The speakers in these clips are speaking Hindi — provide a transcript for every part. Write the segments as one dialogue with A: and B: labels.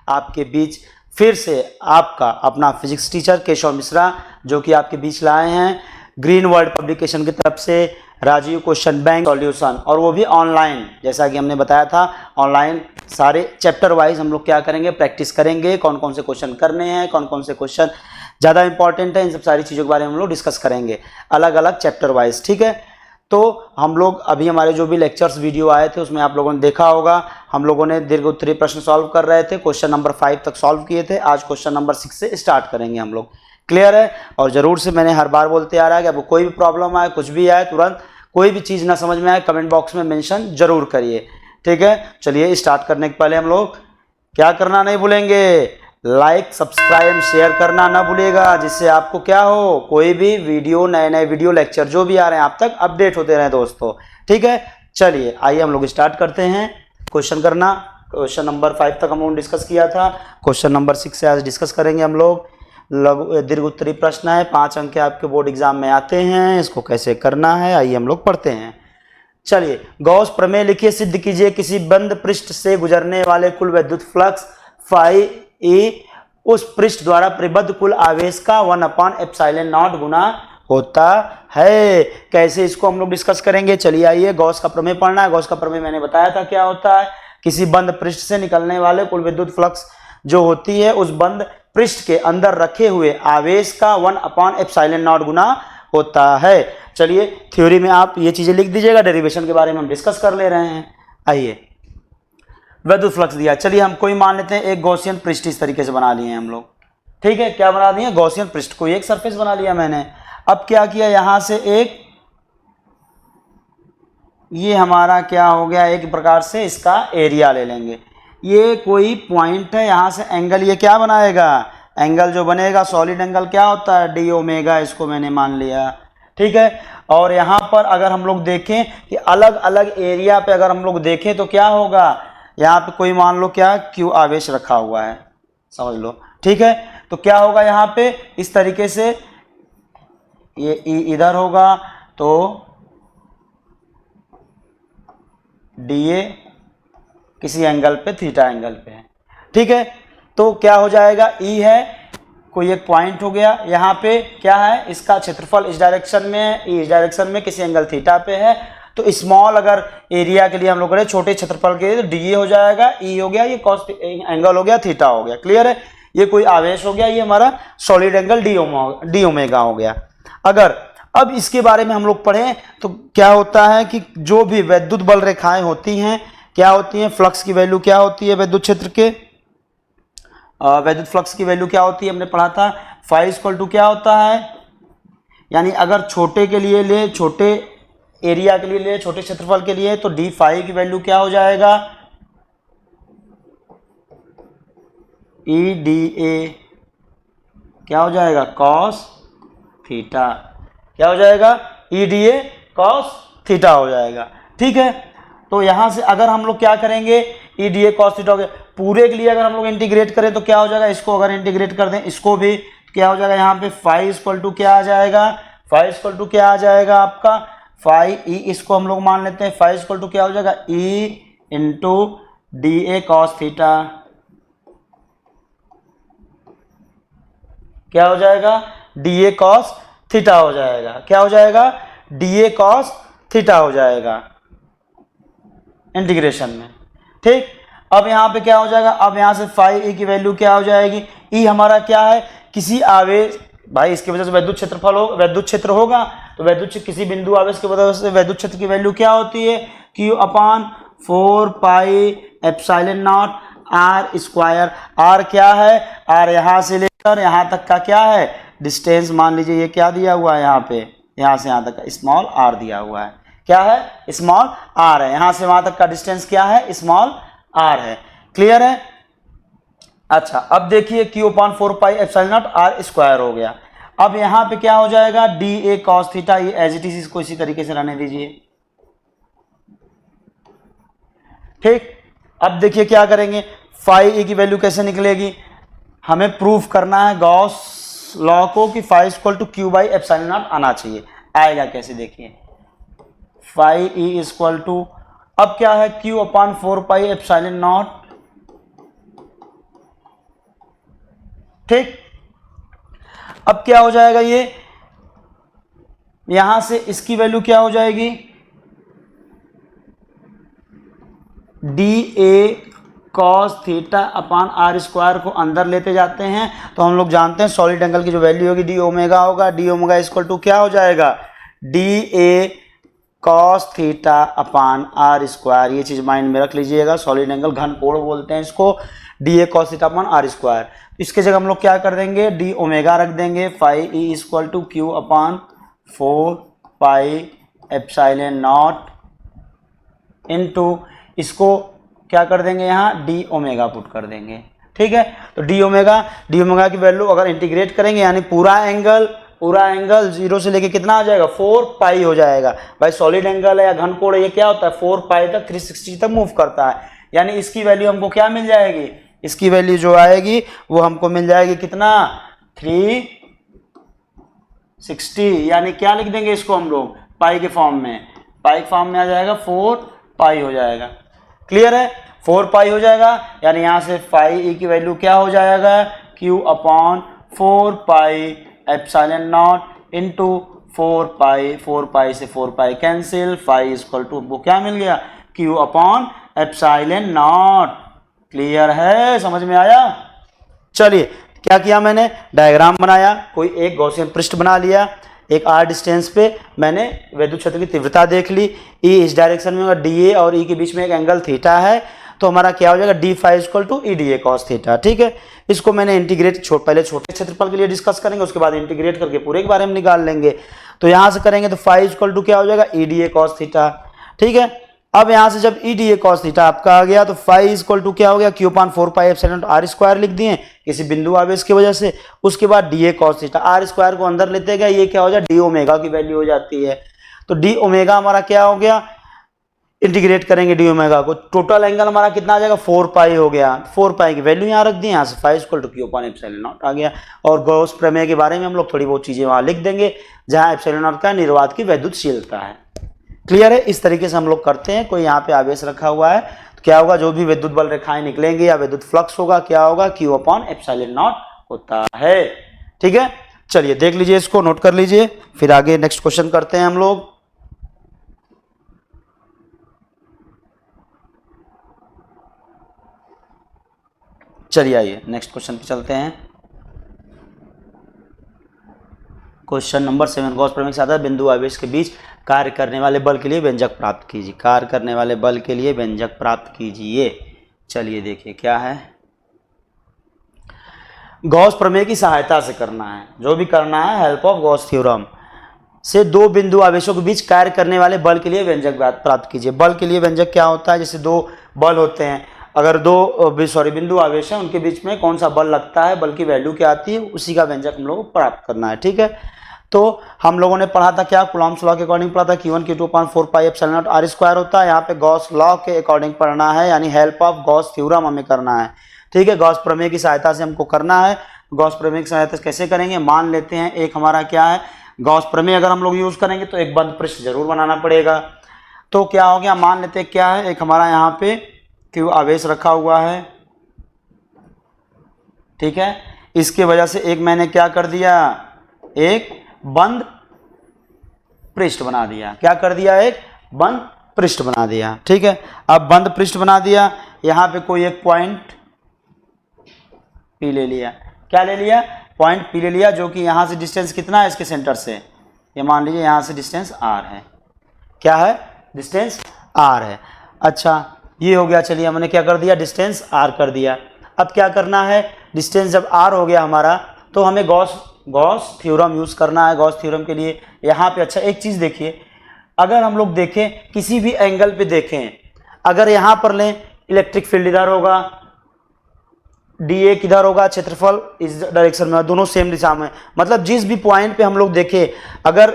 A: आपके बीच फिर से आपका अपना फिजिक्स टीचर केशव मिश्रा, जो कि आपके बीच लाए हैं ग्रीन वर्ल्ड पब्लिकेशन की तरफ से राजीव क्वेश्चन बैंक सॉल्यूशन, और वो भी ऑनलाइन। जैसा कि हमने बताया था ऑनलाइन सारे चैप्टर वाइज हम लोग क्या करेंगे, प्रैक्टिस करेंगे, कौन कौन से क्वेश्चन करने हैं, कौन कौन से क्वेश्चन ज़्यादा इंपॉर्टेंट है, इन सब सारी चीज़ों के बारे में हम लोग डिस्कस करेंगे अलग अलग चैप्टर वाइज। ठीक है, तो हम लोग अभी हमारे जो भी लेक्चर्स वीडियो आए थे उसमें आप लोगों ने देखा होगा, हम लोगों ने दीर्घ उत्तरीय प्रश्न सॉल्व कर रहे थे, क्वेश्चन नंबर 5 तक सॉल्व किए थे। आज क्वेश्चन नंबर 6 से स्टार्ट करेंगे हम लोग। क्लियर है? और ज़रूर से मैंने हर बार बोलते आ रहा है कि आपको कोई भी प्रॉब्लम आए, कुछ भी आए, तुरंत कोई भी चीज़ ना समझ में आए कमेंट बॉक्स में मेंशन जरूर करिए। ठीक है, चलिए स्टार्ट करने के पहले हम लोग क्या करना नहीं भूलेंगे, लाइक सब्सक्राइब एंड शेयर करना ना भूलिएगा, जिससे आपको क्या हो, कोई भी वीडियो, नए नए वीडियो लेक्चर जो भी आ रहे हैं आप तक अपडेट होते रहे दोस्तों। ठीक है, चलिए आइए हम लोग स्टार्ट करते हैं क्वेश्चन करना। क्वेश्चन नंबर 5 तक हम लोगों ने डिस्कस किया था, क्वेश्चन नंबर 6 से आज डिस्कस करेंगे हम लोग। लघु दीर्घ उत्तरीय प्रश्न है, 5 अंक के आपके बोर्ड एग्जाम में आते हैं, इसको कैसे करना है आइए हम लोग पढ़ते हैं। चलिए, गॉस प्रमेय लिखिए, सिद्ध कीजिए किसी बंद पृष्ठ से गुजरने वाले कुल विद्युत फ्लक्स फाई ई उस पृष्ठ द्वारा परिबद्ध कुल आवेश का 1/ε0 गुना होता है। कैसे, इसको हम लोग डिस्कस करेंगे। चलिए आइए, गॉस का प्रमेय पढ़ना है। गॉस का प्रमेय मैंने बताया था क्या होता है, किसी बंद पृष्ठ से निकलने वाले कुल विद्युत फ्लक्स जो होती है उस बंद पृष्ठ के अंदर रखे हुए आवेश का 1/ε0 गुना होता है। चलिए थ्योरी में आप ये चीजें लिख दीजिएगा, डेरिवेशन के बारे में हम डिस्कस कर ले रहे हैं। आइए, विद्युत फ्लक्स दिया, चलिए हम कोई मान लेते हैं एक गॉसियन पृष्ठ इस तरीके से बना लिए हैं हम लोग। ठीक है, क्या बना दिए, गॉसियन पृष्ठ को एक सरफेस बना लिया मैंने। अब क्या किया, यहां से एक, ये हमारा क्या हो गया, एक प्रकार से इसका एरिया ले लेंगे। ये कोई पॉइंट है, यहां से एंगल ये क्या बनाएगा, एंगल जो बनेगा सॉलिड एंगल क्या होता है, डी ओमेगा, इसको मैंने मान लिया। ठीक है, और यहां पर अगर हम लोग देखें कि अलग अलग एरिया पे अगर हम लोग देखें तो क्या होगा, यहाँ पे कोई मान लो क्या क्यू आवेश रखा हुआ है, समझ लो। ठीक है, तो क्या होगा यहाँ पे इस तरीके से, ये ई इधर होगा तो डीए किसी एंगल पे, थीटा एंगल पे है। ठीक है, तो क्या हो जाएगा, ई है कोई एक पॉइंट हो गया, यहाँ पे क्या है, इसका क्षेत्रफल इस डायरेक्शन में है, ई इस डायरेक्शन में किसी एंगल थीटा पे है। तो स्मॉल अगर एरिया के लिए हम लोग करें, छोटे क्षेत्रफल के लिए, तो डी हो जाएगा, ई हो गया, ये कॉस एंगल हो गया, थीटा हो गया। क्लियर है, ये कोई आवेश हो गया, ये हमारा सॉलिड एंगल डी ओमेगा हो गया। अगर अब इसके बारे में हम लोग पढ़ें तो क्या होता है कि जो भी विद्युत बल रेखाएं होती हैं क्या होती हैं, फ्लक्स की वैल्यू क्या होती है, विद्युत क्षेत्र के विद्युत फ्लक्स की वैल्यू क्या होती है, हमने पढ़ा था फाई इक्वल टू क्या होता है, यानी अगर छोटे के लिए ले, छोटे एरिया के लिए ले, छोटे क्षेत्रफल के लिए, तो डी फाई की वैल्यू क्या हो जाएगा, ई डी ए क्या हो जाएगा, कॉस थीटा, क्या हो जाएगा, ई डी ए कॉस थीटा हो जाएगा। ठीक है, तो यहां से अगर हम लोग क्या करेंगे, ई डी ए कॉस थीटा हो गया, पूरे के लिए अगर हम लोग इंटीग्रेट करें तो क्या हो जाएगा, इसको अगर इंटीग्रेट कर दें इसको भी, क्या हो जाएगा, यहाँ पे फाई इक्वल टू क्या आ जाएगा, फाई इक्वल टू क्या आ जाएगा आपका, फाई ई, इसको हम लोग मान लेते हैं, फाई इक्वल टू क्या हो जाएगा, E into D A cos theta, क्या हो जाएगा, डी ए कॉस थीटा हो जाएगा, क्या हो जाएगा, डी ए कॉस थीटा हो जाएगा इंटीग्रेशन में। ठीक, अब यहाँ पे क्या हो जाएगा, अब यहाँ से फाई ई की वैल्यू क्या हो जाएगी, ई हमारा क्या है, किसी आवेश, भाई इसकी वजह से विद्युत क्षेत्रफल हो, विद्युत क्षेत्र होगा, तो विद्युत किसी बिंदु आवेश की वजह से विद्युत क्षेत्र की वैल्यू क्या होती है, Q/4πε0 आर स्क्वायर। आर क्या है, आर यहाँ से लेकर यहाँ तक का क्या है डिस्टेंस, मान लीजिए ये क्या दिया हुआ है, यहाँ पे यहाँ से यहाँ तक का स्मॉल आर दिया हुआ है, क्या है, स्मॉल आर है, यहाँ से वहां तक का डिस्टेंस क्या है, स्मॉल आर है। क्लियर है, अच्छा अब देखिए Q/4πε0 आर स्क्वायर हो गया। अब यहाँ पे क्या हो जाएगा, डी ए कॉस थीटा, ये एज इट इज इसको इसी तरीके से रहने दीजिए। ठीक, अब देखिए क्या करेंगे, फाई ए की वैल्यू कैसे निकलेगी, हमें प्रूफ करना है गॉस लॉ को कि फाई इक्वल टू Q/ε0 आना चाहिए। आएगा कैसे, देखिए फाई ई इक्वल टू, अब क्या है, Q/4πε0 ठीक, अब क्या हो जाएगा, ये यहां से इसकी वैल्यू क्या हो जाएगी, D A cos theta upon R square को अंदर लेते जाते हैं तो हम लोग जानते हैं सॉलिड एंगल की जो वैल्यू होगी डी ओमेगा होगा, डी ओमेगा इक्वल टू क्या हो जाएगा, D A cos theta upon R square. ये चीज माइंड में रख लीजिएगा, सॉलिड एंगल घन कोण बोलते हैं इसको, D A cos theta upon R square. इसके जगह हम लोग क्या कर देंगे, डी ओमेगा रख देंगे, phi E equal to Q upon 4 pi epsilon naught into इसको क्या कर देंगे, यहाँ डी ओमेगा पुट कर देंगे। ठीक है, तो डी ओमेगा की वैल्यू अगर इंटीग्रेट करेंगे यानी पूरा एंगल जीरो से लेके कितना आ जाएगा, 4 पाई हो जाएगा। भाई सॉलिड एंगल है या घन कोण है, ये क्या होता है 4 पाई तक 360 तक मूव करता है, यानी इसकी वैल्यू हमको क्या मिल जाएगी, इसकी वैल्यू जो आएगी वो हमको मिल जाएगी कितना, 360, यानी क्या लिख देंगे इसको हम लोग पाई के फॉर्म में, पाई के फॉर्म में आ जाएगा 4 पाई हो जाएगा। क्लियर है, 4 पाई हो जाएगा, यानी यहां से फाई ई की वैल्यू क्या हो जाएगा, Q upon 4 pi epsilon naught into 4 pi से 4 pi cancel, phi equal to वो क्या मिल गया, Q upon epsilon naught. Clear है, समझ में आया। चलिए क्या किया मैंने, डायग्राम बनाया, कोई एक गॉसियन पृष्ठ बना लिया, एक आर डिस्टेंस पे मैंने विद्युत क्षेत्र की तीव्रता देख ली, ई इस डायरेक्शन में होगा, डी ए और ई के बीच में एक एंगल थीटा है, तो हमारा क्या हो जाएगा, D phi equal to E D A cos theta. ठीक है, इसको मैंने इंटीग्रेट पहले छोटे क्षेत्रफल के लिए डिस्कस करेंगे, उसके बाद इंटीग्रेट करके पूरे के बारे में निकाल लेंगे। तो यहां से करेंगे तो फाई इक्वल टू क्या हो जाएगा, ई डी ए कॉस थीटा। ठीक है, अब यहां से जब ई डी ए कॉस थीटा आपका आ गया तो फाई इक्वल टू क्या हो गया, Q upon 4 pi epsilon R square लिख दिए किसी बिंदु आवेश की वजह से, उसके बाद D A cos theta, R square को अंदर लेते गए, ये क्या हो जाए, डी ओमेगा की वैल्यू हो जाती है। तो डी ओमेगा हमारा क्या हो गया, इंटीग्रेट करेंगे डी ओमेगा को, टोटल एंगल हमारा कितना आ जाएगा, 4 पाई हो गया, 4 पाई की वैल्यू यहाँ रख दी, यहाँ से phi equal to Q upon epsilon naught आ गया। और गॉस प्रमेय के बारे में हम लोग थोड़ी बहुत चीजें वहां लिख देंगे, जहां एप्सिलॉन नॉट का निर्वात की वैद्युतशीलता है। क्लियर है, इस तरीके से हम लोग करते हैं। कोई यहाँ पे आवेश रखा हुआ है तो क्या होगा, जो भी विद्युत बल रेखाएं निकलेंगे या विद्युत फ्लक्स होगा क्या होगा, क्यू अपॉन एप्सिलॉन नॉट होता है। ठीक है, चलिए देख लीजिए, इसको नोट कर लीजिए, फिर आगे नेक्स्ट क्वेश्चन करते हैं हम लोग। चलिए आइए नेक्स्ट क्वेश्चन पे चलते हैं। क्वेश्चन नंबर 7, गॉस प्रमेय के साथ बिंदु आवेश के बीच कार्य करने वाले बल के लिए व्यंजक प्राप्त कीजिए। कार्य करने वाले बल के लिए व्यंजक प्राप्त कीजिए। चलिए देखिए क्या है, गॉस प्रमेय की सहायता से करना है, जो भी करना है हेल्प ऑफ गॉस थ्योरम से दो बिंदु आवेशों के बीच कार्य करने वाले बल के लिए व्यंजक प्राप्त कीजिए। बल के लिए व्यंजक क्या होता है, जैसे दो बल होते हैं, अगर दो बिंदु आवेश है उनके बीच में कौन सा बल लगता है, बल की वैल्यू क्या आती है, उसी का व्यंजक हम लोग को प्राप्त करना है। ठीक है, तो हम लोगों ने पढ़ा था क्या, कूलॉम्स लॉ के अकॉर्डिंग पढ़ा था, Q1 Q2 upon 4 pi epsilon naught R square होता है। यहाँ पे गॉस लॉ के अकॉर्डिंग पढ़ना है, यानी हेल्प ऑफ गॉस थ्योरम हमें करना है। ठीक है, गॉस प्रमेय की सहायता से हमको करना है। गॉस प्रमेय की सहायता से कैसे करेंगे, मान लेते हैं एक हमारा क्या है, गॉस प्रमेय अगर हम लोग यूज करेंगे तो एक बंद पृष्ठ जरूर बनाना पड़ेगा। तो क्या हो गया, मान लेते हैं क्या है, एक हमारा यहाँ पे Q आवेश रखा हुआ है। ठीक है, इसके वजह से एक मैंने क्या कर दिया, एक बंद पृष्ठ बना दिया। क्या कर दिया, एक बंद पृष्ठ बना दिया। ठीक है, अब बंद पृष्ठ बना दिया, यहां पे कोई एक पॉइंट P ले लिया। क्या ले लिया, पॉइंट P ले लिया, जो कि यहां से डिस्टेंस कितना है इसके सेंटर से, ये मान लीजिए यहां से डिस्टेंस R है। क्या है, डिस्टेंस R है। अच्छा ये हो गया, चलिए हमने क्या कर दिया, डिस्टेंस R कर दिया। अब क्या करना है, डिस्टेंस जब R हो गया हमारा तो हमें गॉस थ्योरम यूज करना है। गॉस थ्योरम के लिए यहाँ पे अच्छा एक चीज देखिए, अगर हम लोग देखें किसी भी एंगल पे देखें, अगर यहाँ पर लें इलेक्ट्रिक फील्ड इधर होगा, डीए किधर होगा, क्षेत्रफल इस डायरेक्शन में, दोनों सेम दिशा में, मतलब जिस भी पॉइंट पे हम लोग देखें, अगर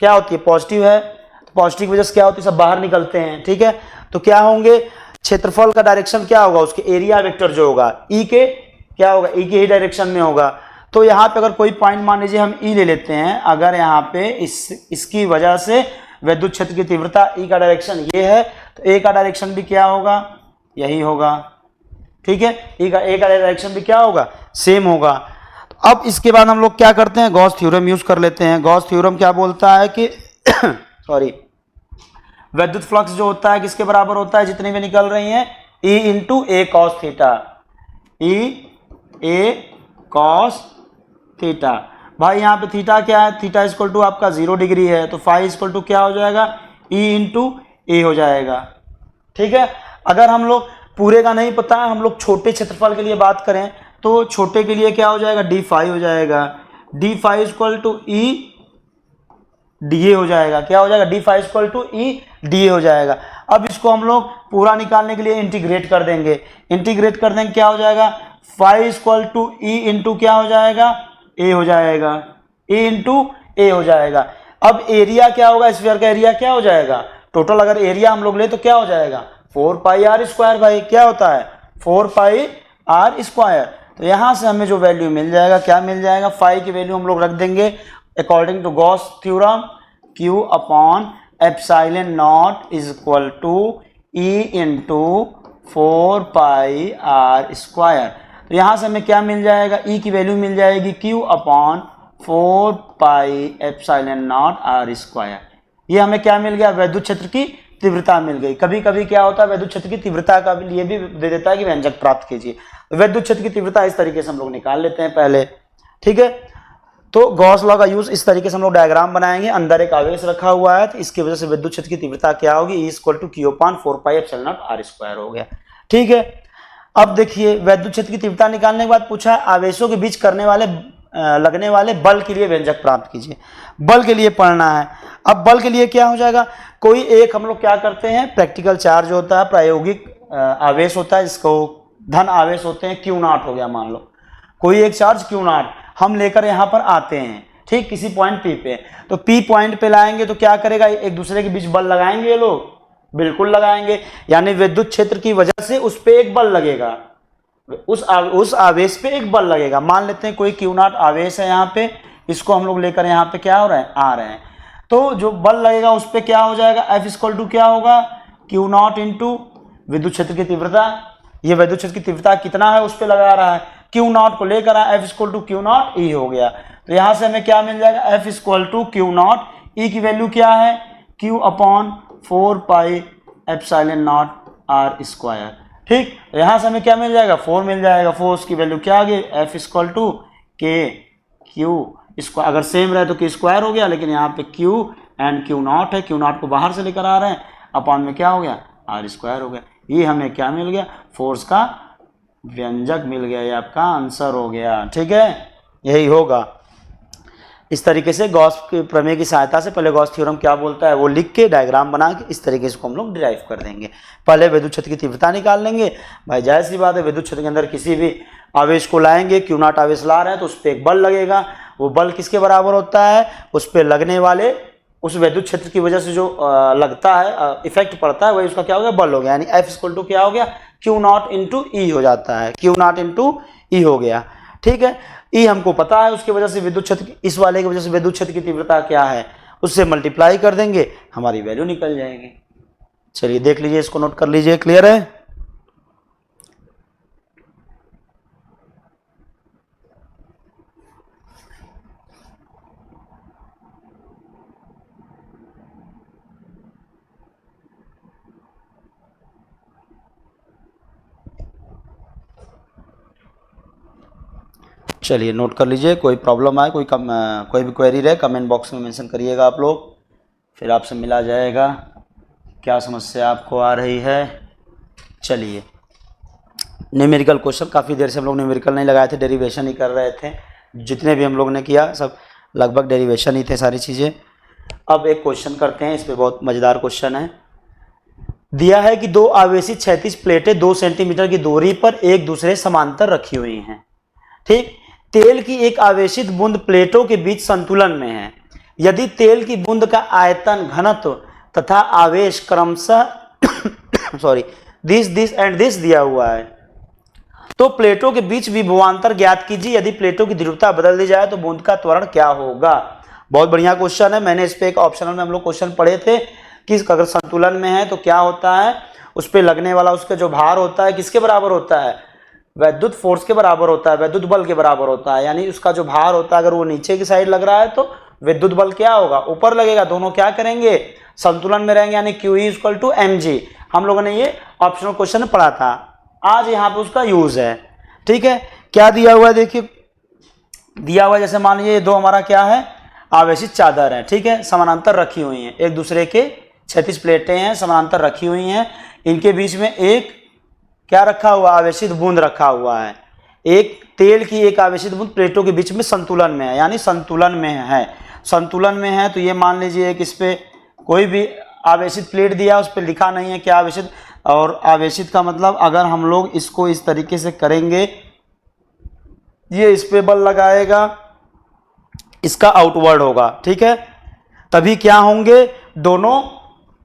A: क्या होती है पॉजिटिव है तो पॉजिटिव की वजह से क्या होती है, सब बाहर निकलते हैं। ठीक है, तो क्या होंगे, क्षेत्रफल का डायरेक्शन क्या होगा, उसके एरिया वेक्टर जो होगा ई के क्या होगा, ई के ही डायरेक्शन में होगा। तो यहाँ पे अगर कोई पॉइंट मान लीजिए हम ई ले लेते हैं, अगर यहाँ पे इसकी वजह से विद्युत क्षेत्र की तीव्रता ई का डायरेक्शन ये है, तो ए का डायरेक्शन भी क्या होगा, यही होगा। ठीक है, ए का डायरेक्शन भी क्या होगा, सेम होगा। अब इसके बाद हम लोग क्या करते हैं, गॉस थ्योरम यूज कर लेते हैं। गॉस थ्योरम क्या बोलता है कि सॉरी, विद्युत फ्लक्स जो होता है किसके बराबर होता है, जितनी भी निकल रही हैं, E इंटू ए कॉस थीटा, E ए कॉस थीटा। भाई यहाँ पे थीटा क्या है, थीटा इक्वल टू आपका 0 डिग्री है, तो फाई इक्वल टू क्या हो जाएगा, E इंटू ए हो जाएगा। ठीक है, अगर हम लोग पूरे का नहीं पता है, हम लोग छोटे क्षेत्रफल के लिए बात करें तो छोटे के लिए क्या हो जाएगा, डी फाई हो जाएगा, D phi equal to E D A हो जाएगा। क्या हो जाएगा, D phi equal to E D A हो जाएगा। अब इसको हम लोग पूरा निकालने के लिए इंटीग्रेट कर देंगे, इंटीग्रेट कर देंगे, क्या हो जाएगा, phi equal to E into क्या हो जाएगा, ए हो जाएगा, ए इंटू ए हो जाएगा। अब एरिया क्या होगा, स्फीयर का एरिया क्या हो जाएगा, टोटल अगर एरिया हम लोग ले तो क्या हो जाएगा, 4 पाई आर स्क्वायर। भाई क्या होता है, 4 पाई आर स्क्वायर। तो यहां से हमें जो वैल्यू मिल जाएगा, क्या मिल जाएगा, फाई की वैल्यू हम लोग रख देंगे according to Gauss theorem, Q upon epsilon naught is equal to E into 4 pi R square. तो यहां से हमें क्या मिल जाएगा, E की वैल्यू मिल जाएगी Q upon 4 pi epsilon naught R square. ये हमें क्या मिल गया, विद्युत क्षेत्र की तीव्रता मिल गई। कभी कभी क्या होता है, विद्युत क्षेत्र की तीव्रता का लिए भी दे देता है कि व्यंजक प्राप्त कीजिए। विद्युत क्षेत्र की तीव्रता इस तरीके से हम लोग निकाल लेते हैं पहले। ठीक है, तो गॉस लॉ का यूज इस तरीके से हम लोग डायग्राम बनाएंगे, अंदर एक आवेश रखा हुआ है, तो इसकी वजह से विद्युत क्षेत्र की तीव्रता क्या होगी, E equal to Q upon 4 pi epsilon naught R square हो गया। ठीक है, अब देखिए विद्युत क्षेत्र की तीव्रता निकालने के बाद पूछा आवेशों के बीच करने वाले लगने वाले बल के लिए व्यंजक प्राप्त कीजिए। बल के लिए पढ़ना है। अब बल के लिए क्या हो जाएगा, कोई एक हम लोग क्या करते हैं, प्रैक्टिकल चार्ज होता है, प्रायोगिक आवेश होता है, जिसको धन आवेश होते हैं, Q नॉट हो गया, मान लो कोई एक चार्ज Q नॉट हम लेकर यहाँ पर आते हैं, ठीक, किसी पॉइंट P पे, तो P पॉइंट पे लाएंगे तो क्या करेगा, एक दूसरे के बीच बल लगाएंगे ये लोग, बिल्कुल लगाएंगे, यानी विद्युत क्षेत्र की वजह से उस पे एक बल लगेगा, उस आवेश पे एक बल लगेगा। मान लेते हैं कोई Q नॉट आवेश है यहाँ पे, इसको हम लोग लेकर यहाँ पे क्या हो रहा है, आ रहे हैं, तो जो बल लगेगा उस पे क्या हो जाएगा, F इक्वल टू क्या होगा, Q नॉट इंटू विद्युत क्षेत्र की तीव्रता। ये विद्युत क्षेत्र की तीव्रता कितना है उस पे लगा रहा है, Q नॉट को लेकर आए, F equal to Q naught E हो गया। तो यहां से हमें क्या मिल जाएगा, F equal to Q naught, E की वैल्यू क्या है, Q upon 4 pi epsilon naught R square. ठीक, यहां से हमें क्या मिल जाएगा, 4 मिल जाएगा, फोर्स की वैल्यू क्या आ गई, F equal to K Q square, अगर सेम रहे तो K स्क्वायर हो गया, लेकिन यहाँ पे Q एंड Q नॉट है, Q नॉट को बाहर से लेकर आ रहे हैं, अपॉन में क्या हो गया, आर स्क्वायर हो गया। ये हमें क्या मिल गया, फोर्स का व्यंजक मिल गया, ये आपका आंसर हो गया। ठीक है, यही होगा। इस तरीके से गॉस के प्रमेय की सहायता से पहले गॉस थ्योरम क्या बोलता है वो लिख के डायग्राम बना के इस तरीके से हम लोग डिराइव कर देंगे। पहले विद्युत क्षेत्र की तीव्रता निकाल लेंगे। भाई जाहिर सी बात है, विद्युत क्षेत्र के अंदर किसी भी आवेश को लाएंगे, Q नॉट आवेश ला रहे हैं तो उस पर एक बल लगेगा, वो बल किसके बराबर होता है, उस पर लगने वाले उस विद्युत क्षेत्र की वजह से जो लगता है, इफेक्ट पड़ता है, वही उसका क्या हो गया, बल हो गया, यानी F इक्वल टू क्या हो गया, Q नॉट इंटू E हो जाता है, Q नॉट इंटू E हो गया। ठीक है, E हमको पता है, उसकी वजह से विद्युत क्षेत्र, इस वाले की वजह से विद्युत क्षेत्र की तीव्रता क्या है, उससे मल्टीप्लाई कर देंगे, हमारी वैल्यू निकल जाएगी। चलिए देख लीजिए, इसको नोट कर लीजिए, क्लियर है। चलिए नोट कर लीजिए, कोई प्रॉब्लम आए, कोई भी क्वेरी रहे कमेंट बॉक्स में मेंशन करिएगा आप लोग, फिर आपसे मिला जाएगा क्या समस्या आपको आ रही है। चलिए न्यूमेरिकल क्वेश्चन, काफ़ी देर से हम लोग न्यूमेरिकल नहीं लगाए थे, डेरिवेशन ही कर रहे थे, जितने भी हम लोग ने किया सब लगभग डेरिवेशन ही थे सारी चीज़ें। अब एक क्वेश्चन करते हैं, इस पर बहुत मज़ेदार क्वेश्चन है। दिया है कि दो आवेशित क्षैतिज प्लेटें 2 सेंटीमीटर की दूरी पर एक दूसरे समांतर रखी हुई हैं। ठीक, तेल की एक आवेशित बूंद प्लेटों के बीच संतुलन में है। यदि तेल की बूंद का आयतन, घनत्व तथा आवेश क्रमशः सॉरी दिस एंड दिस दिया हुआ है, तो प्लेटों के बीच विभवांतर ज्ञात कीजिए। यदि प्लेटों की ध्रुवता बदल दी जाए तो बूंद का त्वरण क्या होगा। बहुत बढ़िया क्वेश्चन है। मैंने इस पे एक ऑप्शनल में हम लोग क्वेश्चन पढ़े थे कि अगर संतुलन में है तो क्या होता है, उस पर लगने वाला उसका जो भार होता है किसके बराबर होता है, वैद्युत फोर्स के बराबर होता है, वैद्युत बल के बराबर होता है। यानी उसका जो भार होता है अगर वो नीचे की साइड लग रहा है तो विद्युत बल क्या होगा, ऊपर लगेगा। दोनों क्या करेंगे, संतुलन में रहेंगे, यानी QE = mg। हम लोगों ने ये ऑप्शनल क्वेश्चन पढ़ा था, आज यहाँ पे उसका यूज है। ठीक है, क्या दिया हुआ है देखिए, दिया हुआ जैसे मान लीजिए दो हमारा क्या है, आवेशित चादर है। ठीक है, समानांतर रखी हुई हैं, एक दूसरे के क्षैतिज प्लेटें हैं, समानांतर रखी हुई हैं। इनके बीच में एक क्या रखा हुआ, आवेशित बूंद रखा हुआ है। एक तेल की एक आवेशित बूंद प्लेटों के बीच में संतुलन में है, यानी संतुलन में है। संतुलन में है तो ये मान लीजिए कि इस पे कोई भी आवेशित प्लेट दिया, उस पर लिखा नहीं है क्या आवेशित। और आवेशित का मतलब अगर हम लोग इसको इस तरीके से करेंगे, ये इस पे बल लगाएगा, इसका आउटवर्ड होगा। ठीक है, तभी क्या होंगे, दोनों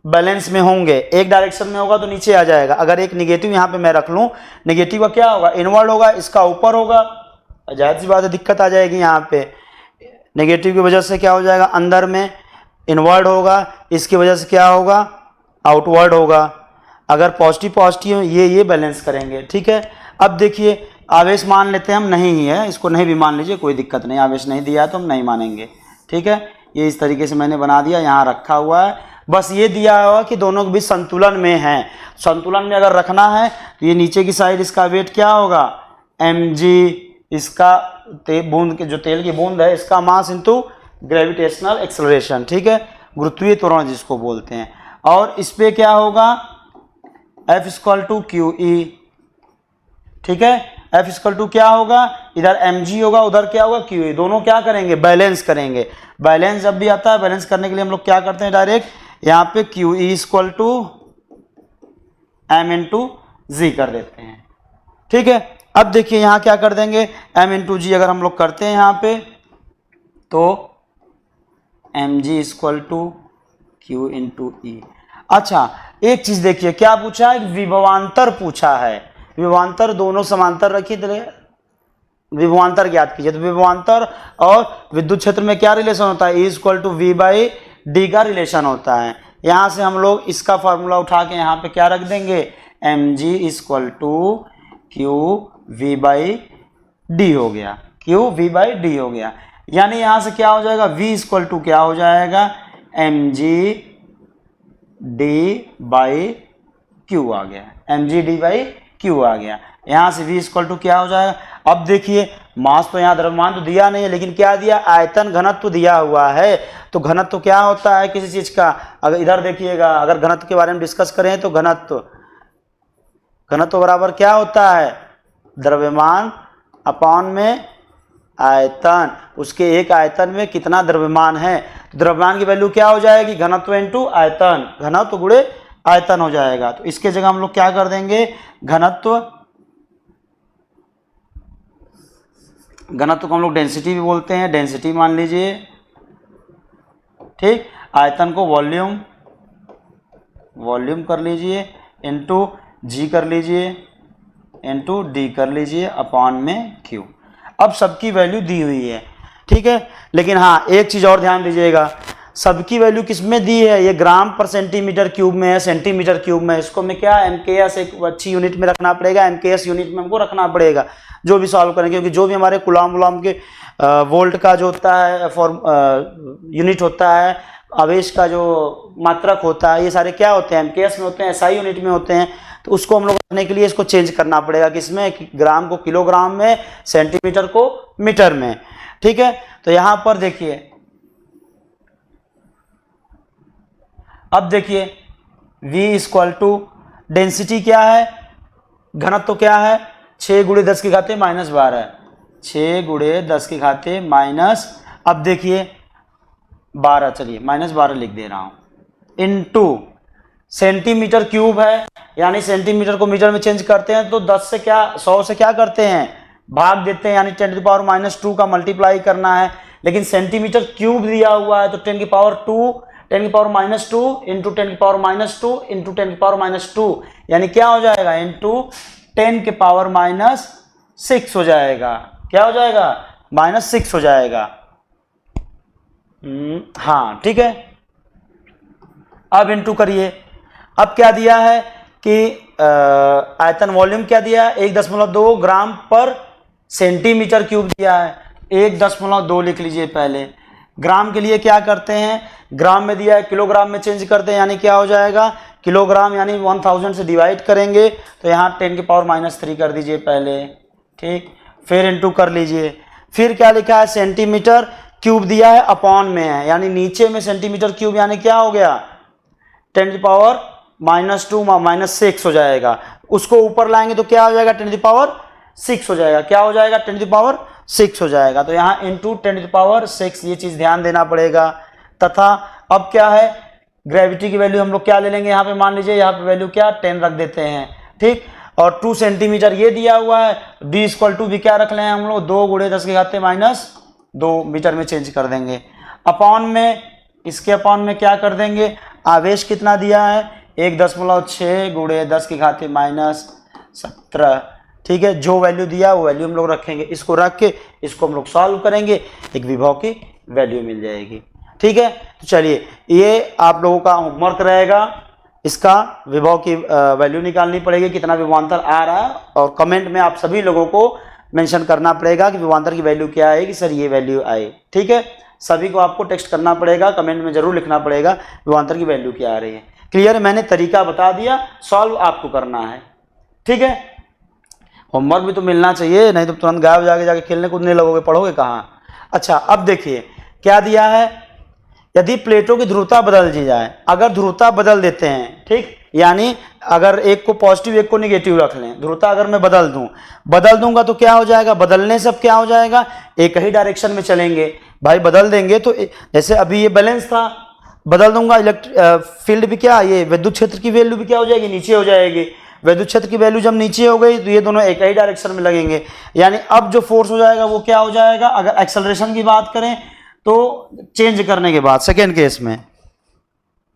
A: बैलेंस में होंगे। एक डायरेक्शन में होगा तो नीचे आ जाएगा। अगर एक निगेटिव यहाँ पे मैं रख लूँ, निगेटिव का क्या होगा, इनवर्ड होगा, इसका ऊपर होगा, जाहिर सी बात है दिक्कत आ जाएगी। यहाँ पे नेगेटिव की वजह से क्या हो जाएगा, अंदर में इनवर्ड होगा, इसकी वजह से क्या होगा, आउटवर्ड होगा। अगर पॉजिटिव पॉजिटिव ये बैलेंस करेंगे। ठीक है, अब देखिए आवेश मान लेते हैं हम, नहीं ही है, इसको नहीं भी मान लीजिए, कोई दिक्कत नहीं, आवेश नहीं दिया है तो हम नहीं मानेंगे। ठीक है, ये इस तरीके से मैंने बना दिया, यहाँ रखा हुआ है। बस ये दिया हुआ कि दोनों के बीच संतुलन में है। संतुलन में अगर रखना है तो ये नीचे की साइड इसका वेट क्या होगा, mg, इसका बूंद के जो तेल की बूंद है इसका मास इंटू ग्रेविटेशनल एक्सेलरेशन। ठीक है, गुरुत्वीय त्वरण जिसको बोलते हैं। और इस पे क्या होगा, F = QE। ठीक है, F = क्या होगा, इधर mg होगा, उधर क्या होगा QE। दोनों क्या करेंगे, बैलेंस करेंगे। बैलेंस जब भी आता है, बैलेंस करने के लिए हम लोग क्या करते हैं, डायरेक्ट यहाँ पे QE = m × g कर देते हैं। ठीक है, अब देखिए यहाँ क्या कर देंगे, m × g अगर हम लोग करते हैं यहाँ पे तो mg = Q × E। अच्छा, एक चीज देखिए क्या पूछा है, विभवांतर पूछा है। विभवांतर दोनों समांतर रखिए, विभवांतर ज्ञात कीजिए। तो विभवांतर और विद्युत क्षेत्र में क्या रिलेशन होता है, E = V/D का रिलेशन होता है। यहाँ से हम लोग इसका फॉर्मूला उठा के यहाँ पे क्या रख देंगे, mg = QV/D हो गया, QV/D हो गया। यानी यहाँ से क्या हो जाएगा, V = क्या हो जाएगा, mg/D/Q आ गया, mg/D/Q आ गया। यहाँ से V = क्या हो जाएगा। अब देखिए मास तो यहाँ द्रव्यमान तो दिया नहीं है, लेकिन क्या दिया, आयतन घनत्व दिया हुआ है। तो घनत्व क्या होता है किसी चीज का, अगर इधर देखिएगा, अगर घनत्व के बारे में डिस्कस करें तो घनत्व बराबर क्या होता है, द्रव्यमान अपॉन में आयतन, उसके एक आयतन में कितना द्रव्यमान है। तो द्रव्यमान की वैल्यू क्या हो जाएगी, घनत्व इंटू आयतन, घनत्व गुणे आयतन हो जाएगा। तो इसके जगह हम लोग क्या कर देंगे, घनत्व को हम लोग डेंसिटी भी बोलते हैं, डेंसिटी मान लीजिए। ठीक, आयतन को वॉल्यूम कर लीजिए, इंटू जी कर लीजिए, इंटू डी कर लीजिए, अपॉन में क्यू। अब सबकी वैल्यू दी हुई है। ठीक है, लेकिन हाँ एक चीज और ध्यान दीजिएगा, सबकी वैल्यू किस में दी है, ये ग्राम पर सेंटीमीटर क्यूब में है, सेंटीमीटर क्यूब में। इसको मैं क्या, MKS एक अच्छी यूनिट में रखना पड़ेगा, MKS यूनिट में हमको रखना पड़ेगा जो भी सॉल्व करेंगे, क्योंकि जो भी हमारे कुलाम के वोल्ट का जो होता है यूनिट होता है, आवेश का जो मात्रक होता है, ये सारे क्या होते हैं, MKS में होते हैं, SI यूनिट में होते हैं। तो उसको हम लोग करने के लिए इसको चेंज करना पड़ेगा, किसमें, ग्राम को किलोग्राम में, सेंटीमीटर को मीटर में। ठीक है, तो यहां पर देखिए, अब देखिए V = डेंसिटी क्या है, घनत्व तो क्या है, 6 × 10⁻⁻⁻, 6 × 10⁻⁻, अब देखिए 12, चलिए -12 लिख दे रहा हूं, इंटू सेंटीमीटर क्यूब है, यानी सेंटीमीटर को मीटर में चेंज करते हैं तो 100 से क्या करते हैं, भाग देते हैं, यानी 10⁻² का मल्टीप्लाई करना है। लेकिन सेंटीमीटर क्यूब दिया हुआ है तो 10⁻² इंटू 10⁻² इंटू 10⁻², यानी क्या हो जाएगा, इंटू 10⁻⁻6 हो जाएगा। क्या हो जाएगा, -6 हो जाएगा। हाँ ठीक है, अब इंटू करिए। अब क्या दिया है कि आयतन वॉल्यूम क्या दिया है, 1.2 ग्राम पर सेंटीमीटर क्यूब दिया है, 1.2 लिख लीजिए पहले। ग्राम के लिए क्या करते हैं, ग्राम में दिया है किलोग्राम में चेंज करते हैं, यानी क्या हो जाएगा किलोग्राम, यानी 1000 से डिवाइड करेंगे तो यहाँ 10⁻³ कर दीजिए पहले, ठीक, फिर इनटू कर लीजिए। फिर क्या लिखा है, सेंटीमीटर क्यूब दिया है, अपॉन में है, यानी नीचे में सेंटीमीटर क्यूब, यानी क्या हो गया 10⁻² -6 हो जाएगा। उसको ऊपर लाएंगे तो क्या हो जाएगा 10⁻6 हो जाएगा, क्या हो जाएगा 10⁻6 हो जाएगा। तो यहाँ इंटू 10⁻6, ये चीज ध्यान देना पड़ेगा। तथा अब क्या है, ग्रेविटी की वैल्यू हम लोग क्या ले लेंगे, यहाँ पे मान लीजिए, यहाँ पे वैल्यू क्या 10 रख देते हैं, ठीक। और 2 सेंटीमीटर ये दिया हुआ है, d = भी क्या रख लें हम लोग 2 × 10⁻2 मीटर में चेंज कर देंगे। अपॉन में, इसके अपॉन में क्या कर देंगे, आवेश कितना दिया है 1.6 × 10⁻17, ठीक है। जो वैल्यू दिया वो वैल्यू हम लोग रखेंगे, इसको रख के इसको हम लोग सॉल्व करेंगे, एक विभव की वैल्यू मिल जाएगी, ठीक है। तो चलिए ये आप लोगों का होमवर्क रहेगा, इसका विभव की वैल्यू निकालनी पड़ेगी, कितना विभवांतर आ रहा है, और कमेंट में आप सभी लोगों को मेंशन करना पड़ेगा कि विभवांतर की वैल्यू क्या है, कि सर ये वैल्यू आई, ठीक है। सभी को आपको टेक्स्ट करना पड़ेगा, कमेंट में जरूर लिखना पड़ेगा विभवांतर की वैल्यू क्या आ रही है। क्लियर है, मैंने तरीका बता दिया, सॉल्व आपको करना है, ठीक है। होमवर्क भी तो मिलना चाहिए, नहीं तो तुरंत गायब जाके खेलने कूदने लगोगे, पढ़ोगे कहाँ। अच्छा अब देखिए क्या दिया है, यदि प्लेटों की ध्रुवता बदल दी जाए, अगर ध्रुवता बदल देते हैं, ठीक, यानी अगर एक को पॉजिटिव एक को निगेटिव रख लें, ध्रुवता अगर मैं बदल दूंगा तो क्या हो जाएगा, बदलने से अब क्या हो जाएगा, एक ही डायरेक्शन में चलेंगे भाई, बदल देंगे तो जैसे अभी ये बैलेंस था, बदल दूंगा फील्ड भी क्या, ये विद्युत क्षेत्र की वैल्यू भी क्या हो जाएगी, नीचे हो जाएगी। विद्युत क्षेत्र की वैल्यू जब नीचे हो गई तो ये दोनों एक ही डायरेक्शन में लगेंगे, यानी अब जो फोर्स हो जाएगा वो क्या हो जाएगा, अगर एक्सेलरेशन की बात करें तो चेंज करने के बाद सेकेंड केस में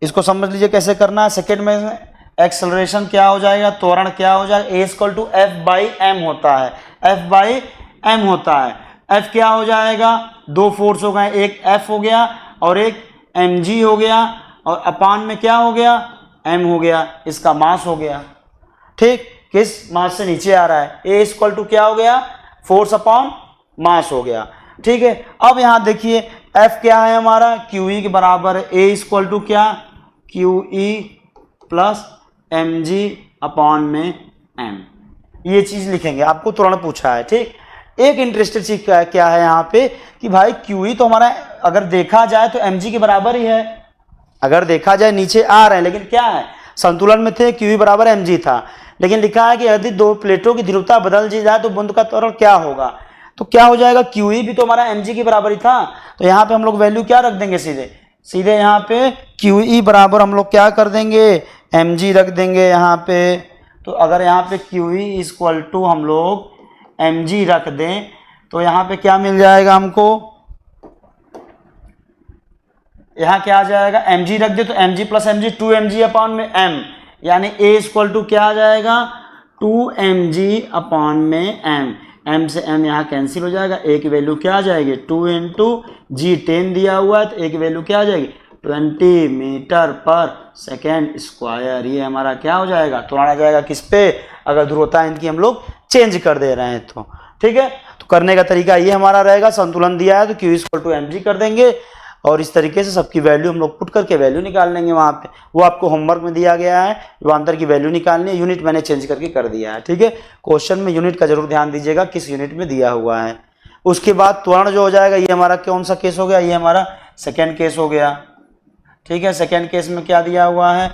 A: इसको समझ लीजिए कैसे करना है। सेकेंड में एक्सेलरेशन क्या हो जाएगा, त्वरण क्या हो जाएगा, A = F/m होता है, F/m होता है। F क्या हो जाएगा, दो फोर्स हो गए, एक F हो गया और एक mg हो गया, और अपान में क्या हो गया, m हो गया, इसका मास हो गया, ठीक, किस मास से नीचे आ रहा है, A = क्या हो गया, फोर्स अपॉन मास हो गया, ठीक है। अब यहां देखिए F क्या है हमारा, QE के बराबर है, A = क्या, QE + mg अपॉन में m, ये चीज लिखेंगे, आपको त्वरण पूछा है, ठीक। एक इंटरेस्टेड चीज क्या है यहाँ पे कि भाई QE तो हमारा अगर देखा जाए तो mg के बराबर ही है, अगर देखा जाए नीचे आ रहे हैं, लेकिन क्या है संतुलन में थे, QE = mg था, लेकिन लिखा है कि यदि दो प्लेटों की ध्रुवता बदल दी जाए तो बुंद का त्वरण क्या होगा, तो क्या हो जाएगा, QE भी तो हमारा mg के बराबर ही था, तो यहाँ पे हम लोग वैल्यू क्या रख देंगे, सीधे यहाँ पे QE बराबर हम लोग क्या कर देंगे, mg रख देंगे यहाँ पे। तो अगर यहाँ पे QE = हम लोग mg रख दें तो यहाँ पे क्या मिल जाएगा हमको, यहाँ क्या आ जाएगा, mg रख दे तो mg + mg 2mg अपॉन में m, यानी A = क्या आ जाएगा, 2mg अपॉन में m, m से m यहाँ कैंसिल हो जाएगा, a की वैल्यू क्या आ जाएगी, 2 × g 10 दिया हुआ है तो a की वैल्यू क्या आ जाएगी, 20 मीटर/सेकेंड², ये हमारा क्या हो जाएगा, त्वरण आ जाएगा किस पे, अगर ध्रुवता इनकी हम लोग चेंज कर दे रहे हैं तो, ठीक है। तो करने का तरीका ये हमारा रहेगा, संतुलन दिया है तो QE = mg कर देंगे, और इस तरीके से सबकी वैल्यू हम लोग पुट करके वैल्यू निकाल लेंगे वहाँ पे, वो आपको होमवर्क में दिया गया है, विभवांतर की वैल्यू निकालनी है, यूनिट मैंने चेंज करके कर दिया है, ठीक है। क्वेश्चन में यूनिट का जरूर ध्यान दीजिएगा किस यूनिट में दिया हुआ है। उसके बाद त्वरण जो हो जाएगा, ये हमारा कौन सा केस हो गया, ये हमारा सेकेंड केस हो गया, ठीक है। सेकेंड केस में क्या दिया हुआ है,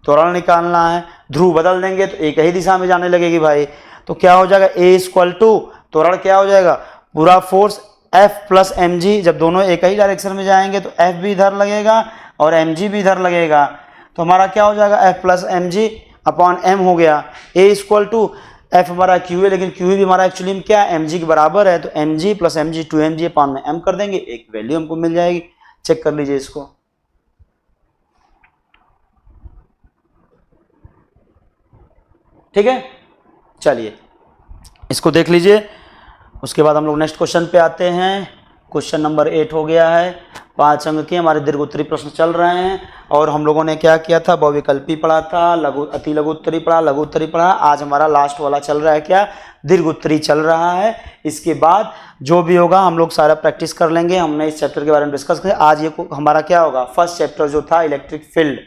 A: त्वरण निकालना है, ध्रुव बदल देंगे तो एक ही दिशा में जाने लगेगी भाई, तो क्या हो जाएगा, A = त्वरण क्या हो जाएगा, पूरा फोर्स F + mg, जब दोनों एक ही डायरेक्शन में जाएंगे तो F भी इधर लगेगा और mg भी इधर लगेगा, तो हमारा क्या हो जाएगा, F + mg अपॉन m हो गया। A = F हमारा QE, लेकिन QE भी हमारा एक्चुअली में क्या है, mg के बराबर है, तो mg + mg 2mg अपॉन में m कर देंगे, एक वैल्यू हमको मिल जाएगी, चेक कर लीजिए इसको, ठीक है। चलिए इसको देख लीजिए, उसके बाद हम लोग नेक्स्ट क्वेश्चन पे आते हैं। क्वेश्चन नंबर 8 हो गया है, 5 अंक के हमारे दीर्घोत्तरी प्रश्न चल रहे हैं। और हम लोगों ने क्या किया था, बहुविकल्पी पढ़ा था, लघु अति लघु उत्तरी पढ़ा, लघु उत्तरी पढ़ा। आज हमारा लास्ट वाला चल रहा है क्या, दीर्घ उत्तरी चल रहा है। इसके बाद जो भी होगा हम लोग सारा प्रैक्टिस कर लेंगे। हमने इस चैप्टर के बारे में डिस्कस किया। आज ये हमारा क्या होगा, फर्स्ट चैप्टर जो था इलेक्ट्रिक फील्ड,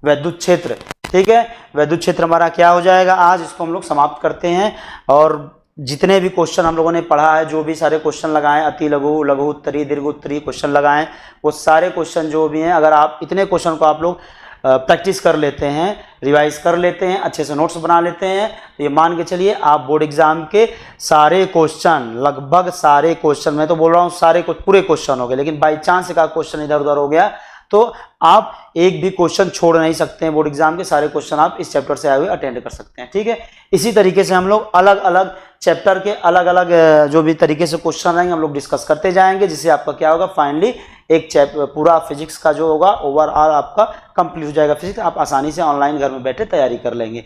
A: वैद्युत क्षेत्र। ठीक है, वैद्युत क्षेत्र हमारा क्या हो जाएगा, आज इसको हम लोग समाप्त करते हैं। और जितने भी क्वेश्चन हम लोगों ने पढ़ा है, जो भी सारे क्वेश्चन लगाए, अति लघु, लघु उत्तरी, दीर्घ उत्तरी क्वेश्चन लगाए, वो सारे क्वेश्चन जो भी हैं, अगर आप इतने क्वेश्चन को आप लोग प्रैक्टिस कर लेते हैं, रिवाइज कर लेते हैं, अच्छे से नोट्स बना लेते हैं, तो ये मान के चलिए आप बोर्ड एग्जाम के सारे क्वेश्चन, लगभग सारे क्वेश्चन, मैं तो बोल रहा हूँ सारे पूरे क्वेश्चन हो गए, लेकिन बाई चांस का क्वेश्चन इधर उधर हो गया तो आप एक भी क्वेश्चन छोड़ नहीं सकते हैं। बोर्ड एग्जाम के सारे क्वेश्चन आप इस चैप्टर से आए हुए अटेंड कर सकते हैं। ठीक है, इसी तरीके से हम लोग अलग अलग चैप्टर के अलग अलग जो भी तरीके से क्वेश्चन रहेंगे हम लोग डिस्कस करते जाएंगे, जिससे आपका क्या होगा, फाइनली एक पूरा फिजिक्स का जो होगा ओवरऑल आपका कंप्लीट हो जाएगा। फिजिक्स आप आसानी से ऑनलाइन घर में बैठे तैयारी कर लेंगे,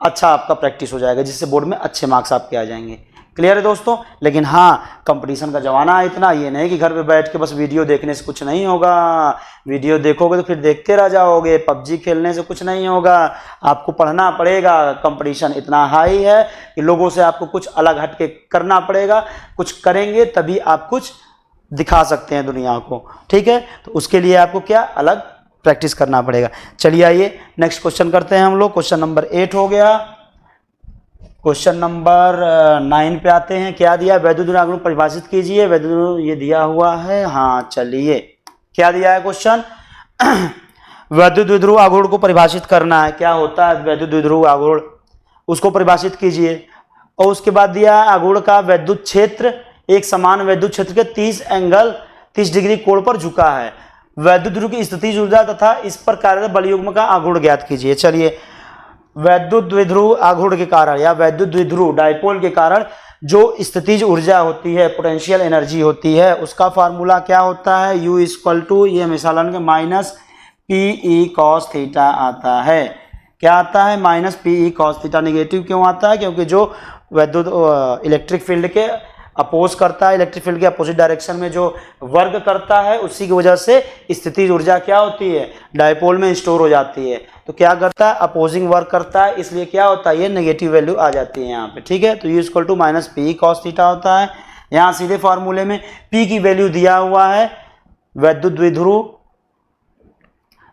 A: अच्छा आपका प्रैक्टिस हो जाएगा, जिससे बोर्ड में अच्छे मार्क्स आपके आ जाएंगे। क्लियर है दोस्तों। लेकिन हाँ, कंपटीशन का जमाना है इतना, ये नहीं कि घर पे बैठ के बस वीडियो देखने से कुछ नहीं होगा। वीडियो देखोगे तो फिर देखते रह जाओगे, पबजी खेलने से कुछ नहीं होगा, आपको पढ़ना पड़ेगा। कंपटीशन इतना हाई है कि लोगों से आपको कुछ अलग हट के करना पड़ेगा, कुछ करेंगे तभी आप कुछ दिखा सकते हैं दुनिया को। ठीक है, तो उसके लिए आपको क्या अलग प्रैक्टिस करना पड़ेगा। चलिए आइए नेक्स्ट क्वेश्चन करते हैं हम लोग। क्वेश्चन नंबर 8 हो गया। क्वेश्चन नंबर 9 पे आते हैं। क्या दिया, वैद्युत आघूर्ण परिभाषित कीजिए। वैद्युत ये दिया हुआ है, हाँ चलिए क्या दिया है क्वेश्चन वैद्युत द्विध्रुव आघूर्ण को परिभाषित करना है। क्या होता है वैद्युत द्विध्रुव आघूर्ण, उसको परिभाषित कीजिए। और उसके बाद दिया है आघूर्ण का वैद्युत क्षेत्र एक समान वैद्युत क्षेत्र के 30 डिग्री कोण पर झुका है। वैद्युत द्विध्रुव की स्थितिज ऊर्जा तथा इस पर कार्यरत बलयुग्म का आघूर्ण ज्ञात कीजिए। चलिए, वैद्युत द्विध्रुव आघूर्ण के कारण या वैद्युत द्विध्रुव डायपोल के कारण जो स्थितिज ऊर्जा होती है, पोटेंशियल एनर्जी होती है, उसका फार्मूला क्या होता है, U इक्वल टू, ये हमेशा लेंगे, माइनस PE cos थीटा आता है। क्या आता है, minus PE cos theta. Negative क्यों आता है, क्योंकि जो वैद्युत इलेक्ट्रिक फील्ड के अपोज करता है, इलेक्ट्रिक फील्ड के अपोजिट डायरेक्शन में जो वर्क करता है, उसी की वजह से स्थितिज ऊर्जा क्या होती है, डायपोल में स्टोर हो जाती है। तो क्या करता है, अपोजिंग वर्क करता है, इसलिए क्या होता है, ये नेगेटिव वैल्यू आ जाती है यहाँ पे। ठीक है, तो U equal to minus PE cos theta होता है। यहाँ सीधे फार्मूले में P की वैल्यू दिया हुआ है, वैद्युत द्विध्रुव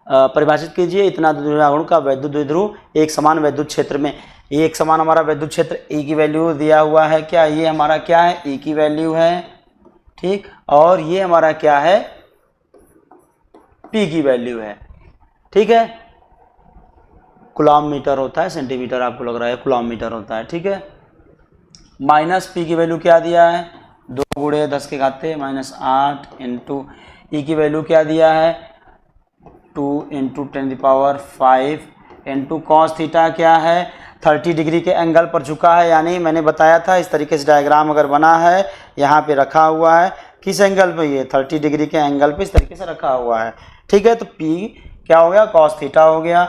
A: परिभाषित कीजिए। इतना द्विध्रुव आघूर्ण का वैद्युत द्विध्रुव एक समान वैद्युत क्षेत्र में, ये एक समान हमारा वैद्युत क्षेत्र E की वैल्यू दिया हुआ है। क्या ये हमारा क्या है, E की वैल्यू है, ठीक, और ये हमारा क्या है, P की वैल्यू है। ठीक है, कूलॉम मीटर होता है, सेंटीमीटर आपको लग रहा है, कूलॉम मीटर होता है। ठीक है, माइनस P की वैल्यू क्या दिया है, 2 गुणे 10 के घाते माइनस 8 इंटू E की वैल्यू क्या दिया है, 2 इंटू 10⁵ इंटू कॉस थीटा क्या है, 30 डिग्री के एंगल पर झुका है। यानी मैंने बताया था इस तरीके से डायग्राम अगर बना है, यहाँ पे रखा हुआ है, किस एंगल पे, ये 30 डिग्री के एंगल पे इस तरीके से रखा हुआ है। ठीक है, तो P क्या हो गया, कॉस थीटा हो गया,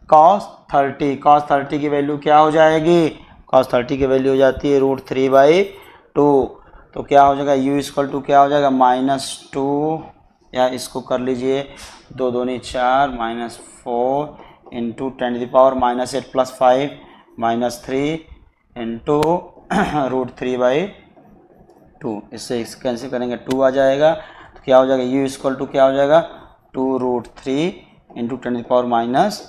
A: कॉस 30 की वैल्यू क्या हो जाएगी, कॉस 30 की वैल्यू हो जाती है √3/2। तो क्या हो जाएगा, U इक्वल टू क्या हो जाएगा, -2, या इसको कर लीजिए 2 दूनी 4 -4 इंटू 10⁻⁻8 + 5 -3 इंटू √3/2। इससे कैंसिल करेंगे 2 आ जाएगा। तो क्या हो जाएगा, U इक्वल टू क्या हो जाएगा, 2√3 इंटू 10⁻³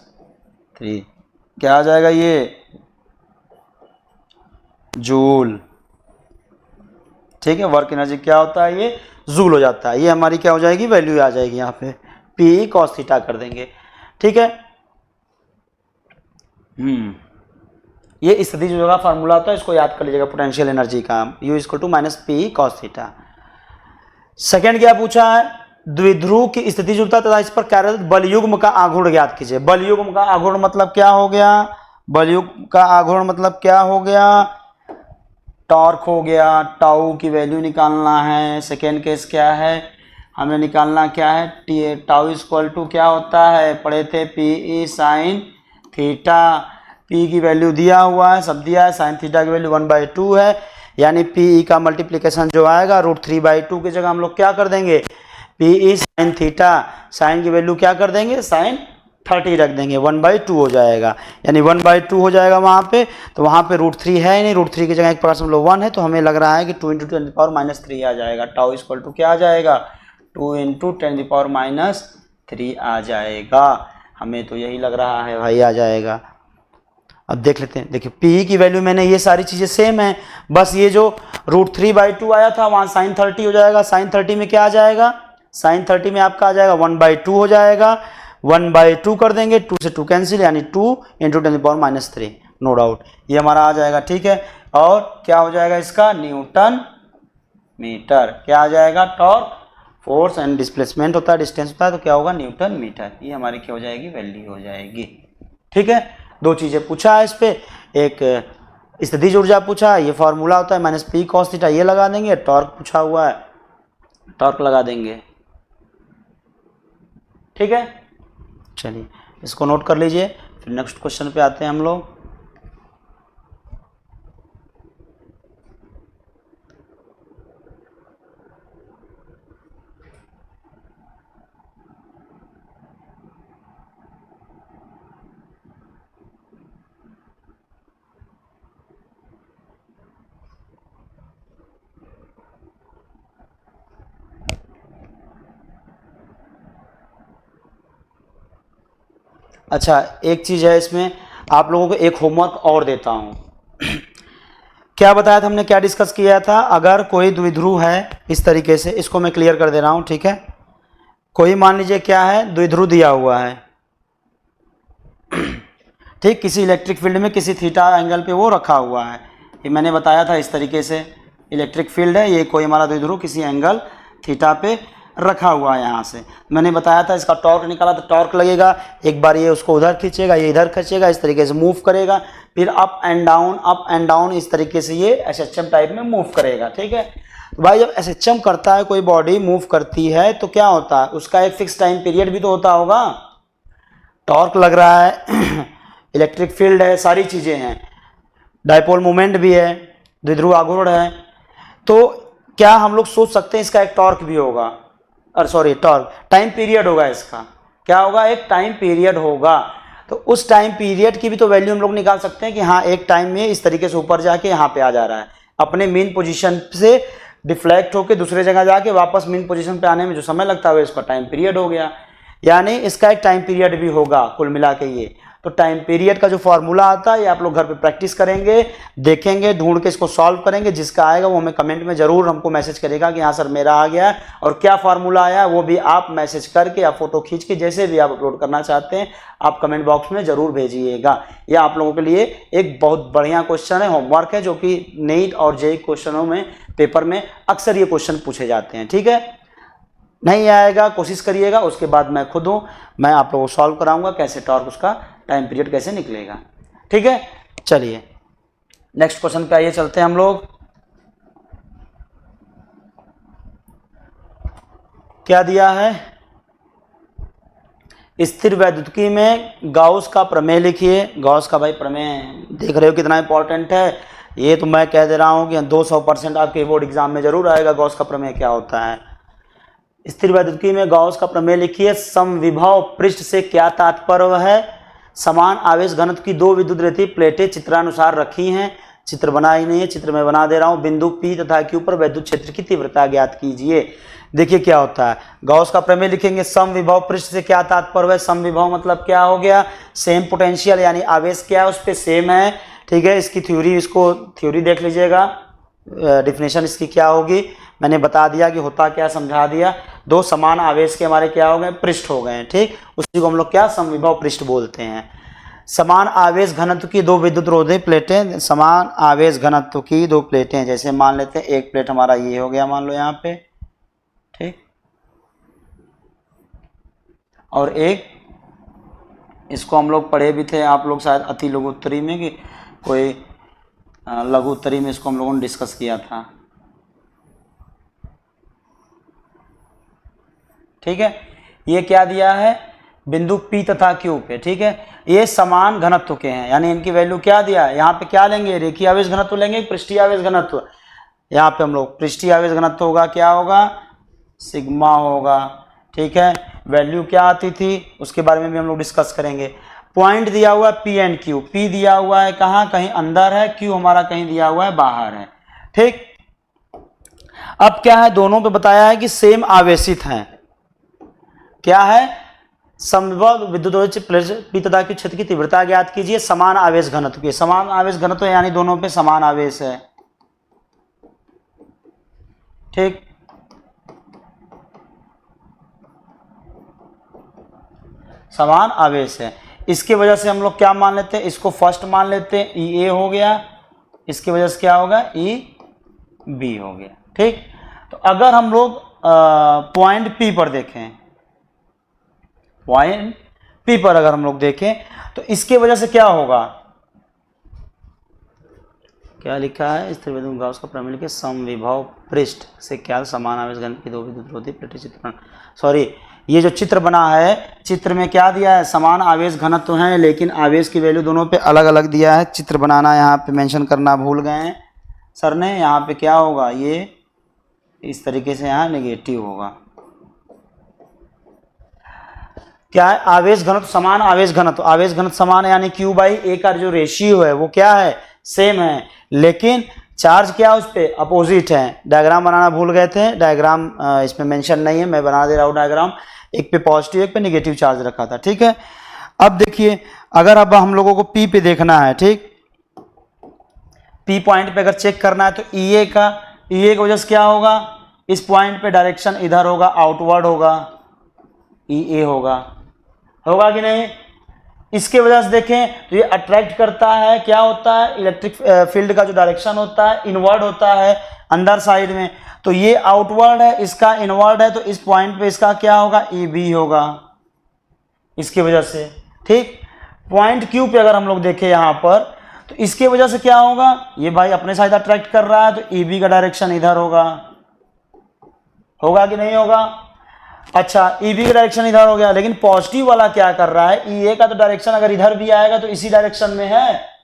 A: क्या आ जाएगा, ये जूल। ठीक है, वर्क एनर्जी क्या होता है, ये जूल हो जाता है। ये हमारी क्या हो जाएगी, वैल्यू आ जाएगी, यहाँ पे PE cos थीटा कर देंगे। ठीक है, ये स्थिति जो का फार्मूला होता है, इसको याद कर लीजिएगा, पोटेंशियल एनर्जी का, U equal to minus PE cos theta. Second क्या पूछा है, द्विध्रुव की स्थिति जो होता है तथा इस पर कार्यरत बलयुग्म का आघूर्ण ज्ञात कीजिए। बलयुग्म का आघूर्ण मतलब क्या हो गया, बलयुग्म का आघूर्ण मतलब क्या हो गया, टॉर्क हो गया, टाउ की वैल्यू निकालना है। सेकेंड केस क्या है, हमें निकालना क्या है, टाउ इक्वल टू क्या होता है, पढ़े थे PE sin थीटा। P की वैल्यू दिया हुआ है, सब दिया है, sin थीटा की वैल्यू 1/2 है, यानी PE का मल्टीप्लिकेशन जो आएगा √3/2 की जगह हम लोग क्या कर देंगे, PE sin थीटा, साइन की वैल्यू क्या कर देंगे, sin 30 रख देंगे, 1/2 हो जाएगा, यानी 1/2 हो जाएगा वहाँ पे। तो वहाँ पे √3 है नहीं, √3 की जगह एक प्रकार से हम लोग 1 है, तो हमें लग रहा है कि 2 × 10⁻³ आ जाएगा। टाउ इक्वल टू क्या आ जाएगा, 2 × 10⁻³ आ जाएगा। हमें तो यही लग रहा है भाई आ जाएगा। अब देख लेते हैं, देखिए पी की वैल्यू मैंने, ये सारी चीज़ें सेम है, बस ये जो √3/2 आया था वहाँ sin 30 हो जाएगा। sin 30 में क्या आ जाएगा, sin 30 में आपका आ जाएगा 1/2 हो जाएगा, 1/2 कर देंगे, 2 से 2 कैंसिल, यानी 2 × 10⁻³ नो डाउट ये हमारा आ जाएगा। ठीक है, और क्या हो जाएगा इसका, न्यूटन मीटर। क्या आ जाएगा, टॉर्क, फोर्स एंड डिस्प्लेसमेंट होता है, डिस्टेंस होता है, तो क्या होगा, न्यूटन मीटर। ये हमारी क्या हो जाएगी, वैल्यू हो जाएगी। ठीक है, दो चीज़ें पूछा है इस पे, एक स्थितिज ऊर्जा पूछा है, ये फॉर्मूला होता है -P cos θ, ये लगा देंगे। टॉर्क पूछा हुआ है, टॉर्क लगा देंगे। ठीक है, चलिए इसको नोट कर लीजिए, फिर नेक्स्ट क्वेश्चन पे आते हैं हम लोग। अच्छा, एक चीज़ है इसमें, आप लोगों को एक होमवर्क और देता हूँ। क्या बताया था हमने, क्या डिस्कस किया था, अगर कोई द्विध्रुव है इस तरीके से, इसको मैं क्लियर कर दे रहा हूँ। ठीक है, कोई मान लीजिए क्या है, द्विध्रुव दिया हुआ है, ठीक, किसी इलेक्ट्रिक फील्ड में किसी थीटा एंगल पे वो रखा हुआ है, ये मैंने बताया था इस तरीके से। इलेक्ट्रिक फील्ड है, ये कोई हमारा द्विध्रुव किसी एंगल थीटा पे रखा हुआ है। यहाँ से मैंने बताया था, इसका टॉर्क निकाला, तो टॉर्क लगेगा, एक बार ये उसको उधर खींचेगा, ये इधर खींचेगा, इस तरीके से मूव करेगा, फिर अप एंड डाउन इस तरीके से ये SHM टाइप में मूव करेगा। ठीक है, तो भाई जब SHM करता है, कोई बॉडी मूव करती है, तो क्या होता है, उसका एक फिक्स टाइम पीरियड भी तो होता होगा। टॉर्क लग रहा है, इलेक्ट्रिक फील्ड है, सारी चीज़ें हैं, डायपोल मोमेंट भी है, द्विध्रुव आघूर्ण है, तो क्या हम लोग सोच सकते हैं इसका एक टॉर्क भी होगा, और सॉरी टॉर्क, टाइम पीरियड होगा इसका। क्या होगा, एक टाइम पीरियड होगा। तो उस टाइम पीरियड की भी तो वैल्यू हम लोग निकाल सकते हैं कि हाँ एक टाइम में इस तरीके से ऊपर जाके यहाँ पे आ जा रहा है, अपने मेन पोजीशन से डिफ्लेक्ट होकर दूसरे जगह जाके वापस मेन पोजीशन पे आने में जो समय लगता है इसका टाइम पीरियड हो गया, यानी इसका एक टाइम पीरियड भी होगा कुल मिला के ये। तो टाइम पीरियड का जो फॉर्मूला आता है, ये आप लोग घर पे प्रैक्टिस करेंगे, देखेंगे, ढूंढ के इसको सॉल्व करेंगे, जिसका आएगा वो हमें कमेंट में जरूर हमको मैसेज करेगा कि हाँ सर मेरा आ गया है, और क्या फार्मूला आया वो भी आप मैसेज करके या फोटो खींच के जैसे भी आप अपलोड करना चाहते हैं आप कमेंट बॉक्स में जरूर भेजिएगा। यह आप लोगों के लिए एक बहुत बढ़िया क्वेश्चन है, होमवर्क है, जो कि नीट और जेईई क्वेश्चनों में, पेपर में अक्सर ये क्वेश्चन पूछे जाते हैं। ठीक है, नहीं आएगा कोशिश करिएगा, उसके बाद मैं खुद हूँ, मैं आप लोगों को सॉल्व कराऊंगा कैसे टॉर्क उसका टाइम पीरियड कैसे निकलेगा। ठीक है, चलिए नेक्स्ट क्वेश्चन पे आइए, चलते हैं हम लोग। क्या दिया है, स्थिर वैद्युतिकी में गाउस का प्रमेय लिखिए। गाउस का भाई प्रमेय देख रहे हो कितना इंपॉर्टेंट है, ये तो मैं कह दे रहा हूँ कि 200% आपके बोर्ड एग्जाम में जरूर आएगा। गाउस का प्रमेय क्या होता है, स्थिर वैद्युतिकी में गाउस का प्रमेय लिखिए। समविभव पृष्ठ से क्या तात्पर्य है, समान आवेश घनत्व की दो विद्युत रेखीय प्लेटें चित्रानुसार रखी हैं, चित्र बना ही नहीं है, चित्र में बना दे रहा हूं। बिंदु P तथा Q पर विद्युत क्षेत्र की तीव्रता ज्ञात कीजिए। देखिए क्या होता है, गाउस का प्रमेय लिखेंगे। समविभव पृष्ठ से क्या तात्पर्य है, समविभव मतलब क्या हो गया, सेम पोटेंशियल, यानी आवेश क्या है उस पर सेम है। ठीक है, इसकी थ्योरी, इसको थ्योरी देख लीजिएगा, डिफिनेशन इसकी क्या होगी, मैंने बता दिया कि होता क्या, समझा दिया। दो समान आवेश के हमारे क्या हो गए, पृष्ठ हो गए। ठीक, उसी को हम लोग क्या, समविभव पृष्ठ बोलते हैं। समान आवेश घनत्व की दो विद्युत रोधी प्लेटें, समान आवेश घनत्व की दो प्लेटें, जैसे मान लेते हैं एक प्लेट हमारा ये हो गया, मान लो यहाँ पे, ठीक, और एक, इसको हम लोग पढ़े भी थे, आप लोग शायद अति लघु उत्तरी में, कि कोई लघु उत्तरी में इसको हम लोगों ने डिस्कस किया था। ठीक है, ये क्या दिया है, बिंदु P तथा Q पे। ठीक है, ये समान घनत्व के हैं, यानी इनकी वैल्यू क्या दिया है, यहाँ पे क्या लेंगे, रेखीय आवेश घनत्व लेंगे, पृष्ठीय आवेश घनत्व। यहाँ पे हम लोग पृष्ठीय आवेश घनत्व होगा, क्या होगा, सिग्मा होगा। ठीक है, वैल्यू क्या आती थी उसके बारे में भी हम लोग डिस्कस करेंगे। पॉइंट दिया हुआ है पी एंड क्यू, पी दिया हुआ है कहाँ, कहीं अंदर है, क्यू हमारा कहीं दिया हुआ है बाहर है। ठीक, अब क्या है, दोनों पे बताया है कि सेम आवेशित हैं। क्या है, समविभव विद्युत पी तथा क्यू क्षेत्र की तीव्रता ज्ञात कीजिए समान आवेश घनत्व की। समान आवेश घनत्व यानी दोनों पे समान आवेश है। ठीक, समान आवेश है, इसके वजह से हम लोग क्या मान लेते हैं, इसको फर्स्ट मान लेते हैं, ई ए हो गया, इसकी वजह से क्या होगा, ई बी हो गया। ठीक, तो अगर हम लोग पॉइंट पी पर देखें, पॉइंट पी पर अगर हम लोग देखें तो इसके वजह से क्या होगा, क्या लिखा है, स्थिर विद्युत गाउस का प्रमेय के समविभव पृष्ठ से क्या समान आवेश घनत्व की दो विद्युत रोधी प्लेटें चित्रण, सॉरी ये जो चित्र बना है, चित्र में क्या दिया है, समान आवेश घनत्व है लेकिन आवेश की वैल्यू दोनों पे अलग अलग दिया है। चित्र बनाना यहाँ पे मेंशन करना भूल गए हैं सर ने। यहाँ पे क्या होगा, ये इस तरीके से यहाँ नेगेटिव होगा। क्या है, आवेश घनत्व समान आवेश घनत्व, आवेश घनत्व समान है यानी क्यू बाई ए का जो रेशियो है वो क्या है, सेम है, लेकिन चार्ज क्या उस पर अपोजिट है। डायग्राम बनाना भूल गए थे, डायग्राम इसमें मेंशन नहीं है, मैं बना दे रहा हूँ डायग्राम। एक पे पॉजिटिव एक पे नेगेटिव चार्ज रखा था। ठीक है, अब देखिए अगर अब हम लोगों को पी पे देखना है, ठीक, पी पॉइंट पे अगर चेक करना है तो ई ए की वजह से क्या होगा, इस पॉइंट पे डायरेक्शन इधर होगा, आउटवर्ड होगा, ई ए होगा कि नहीं। इसके वजह से देखें तो ये अट्रैक्ट करता है, क्या होता है, इलेक्ट्रिक फील्ड का जो डायरेक्शन होता है इनवर्ड होता है अंदर साइड में, तो ये आउटवर्ड है, इसका इनवर्ड है, तो इस पॉइंट पे इसका क्या होगा, ई बी होगा इसकी वजह से। ठीक, पॉइंट क्यू पे अगर हम लोग देखें यहाँ पर तो इसके वजह से क्या होगा, ये भाई अपने साइड अट्रैक्ट कर रहा है तो ई बी का डायरेक्शन इधर होगा कि नहीं होगा। अच्छा, ई बी का डायरेक्शन इधर हो गया, लेकिन पॉजिटिव वाला क्या कर रहा है, ई ए का तो डायरेक्शन अगर इधर भी आएगा तो इसी डायरेक्शन में है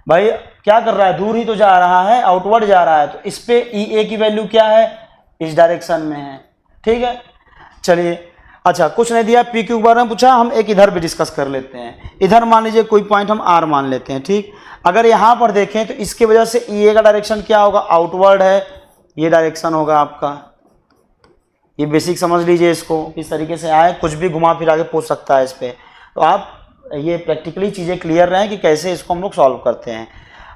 A: भाई, क्या कर रहा है, दूर ही तो जा रहा है, आउटवर्ड जा रहा है, तो इस पे ई ए की वैल्यू क्या है, इस डायरेक्शन में है। ठीक है, चलिए, अच्छा कुछ नहीं दिया, पी क्यू के बारे में पूछा, हम एक इधर भी डिस्कस कर लेते हैं। इधर मान लीजिए कोई पॉइंट हम आर मान लेते हैं। ठीक, अगर यहाँ पर देखें तो इसके वजह से ई ए का डायरेक्शन क्या होगा, आउटवर्ड है, ये डायरेक्शन होगा आपका, ये बेसिक समझ लीजिए इसको, इस तरीके से आए, कुछ भी घुमा फिरा के पूछ सकता है इस पर, तो आप ये प्रैक्टिकली चीज़ें क्लियर रहें कि कैसे इसको हम लोग सॉल्व करते हैं।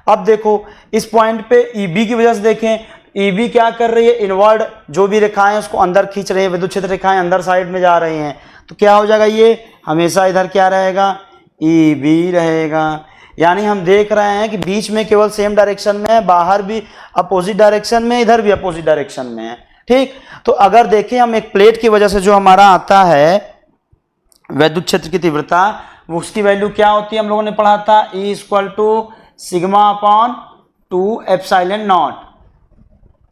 A: अब देखो इस पॉइंट पे ई बी की वजह से देखें, ई बी क्या कर रही है, इनवर्ड जो भी रेखाएं उसको अंदर खींच रही है, विद्युत क्षेत्र रेखाएं अंदर साइड में जा रही हैं, तो क्या हो जाएगा, ये हमेशा इधर क्या रहेगा, ई बी रहेगा। यानी हम देख रहे हैं कि बीच में केवल सेम डायरेक्शन में है, बाहर भी अपोजिट डायरेक्शन में, इधर भी अपोजिट डायरेक्शन में है। ठीक, तो अगर देखें हम एक प्लेट की वजह से जो हमारा आता है विद्युत क्षेत्र की तीव्रता, उसकी वैल्यू क्या होती है, हम लोगों ने पढ़ा था, E equal to sigma upon 2 epsilon naught,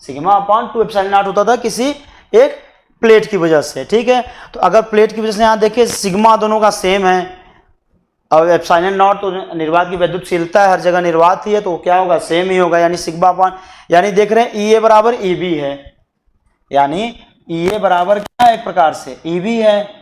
A: sigma upon 2 epsilon naught होता था किसी एक प्लेट की वजह से। ठीक है, तो अगर प्लेट की वजह से यहाँ देखिए सिग्मा दोनों का सेम है और एप्सिलॉन नॉट तो निर्वात की विद्युतशीलता है, हर जगह निर्वात ही है, तो क्या होगा, सेम ही होगा, यानी सिग्मा अपॉन, यानी देख रहे हैं ई ए बराबर ई बी है, यानी ई ए बराबर क्या है, एक प्रकार से ई बी है,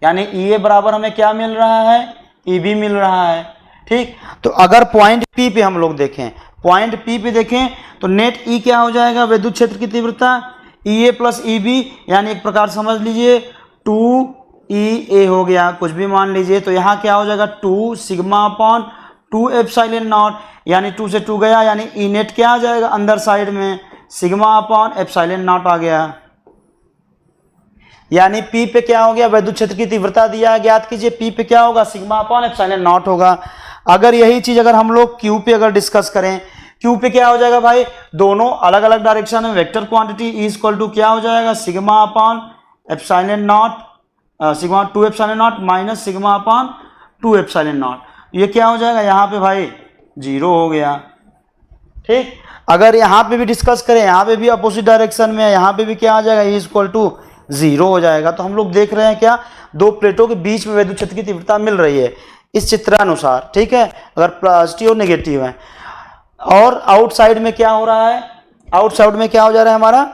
A: यानी ई ए बराबर हमें क्या मिल रहा है, ई बी मिल रहा है। ठीक, तो अगर पॉइंट पी पे हम लोग देखें, पॉइंट पी पे देखें तो नेट ई क्या हो जाएगा, विद्युत क्षेत्र की तीव्रता ई ए प्लस ई बी, यानी एक प्रकार समझ लीजिए 2 ई ए हो गया, कुछ भी मान लीजिए, तो यहाँ क्या हो जाएगा 2 सिग्मा अपॉन 2 एप्सिलॉन नॉट, यानी 2 से 2 गया, यानी ई नेट क्या आ जाएगा अंदर साइड में, सिग्मा अपॉन एप्सिलॉन नॉट आ गया, यानी P पे क्या हो गया, विद्युत क्षेत्र की तीव्रता दिया है, ज्ञात कीजिए P पे क्या होगा, सिग्मा अपॉन एप्सिलॉन नॉट होगा। अगर यही चीज अगर हम लोग Q पे अगर डिस्कस करें, Q पे क्या हो जाएगा भाई, दोनों अलग अलग डायरेक्शन में vector quantity E equal to क्या हो जाएगा, sigma upon epsilon naught, sigma 2 epsilon naught minus sigma upon 2 epsilon naught, ये क्या हो जाएगा यहाँ पे भाई 0 हो गया। ठीक, अगर यहाँ पे भी डिस्कस करें, यहाँ पे भी अपोजिट डायरेक्शन में है, यहाँ पे भी क्या आ जाएगा, E इक्वल टू 0 हो जाएगा। तो हम लोग देख रहे हैं क्या, दो प्लेटों के बीच में विद्युत क्षेत्र की तीव्रता मिल रही है इस चित्रानुसार। ठीक है, अगर पॉजिटिव और नेगेटिव है, और आउटसाइड में क्या हो रहा है, आउटसाइड में क्या हो जा रहा है हमारा,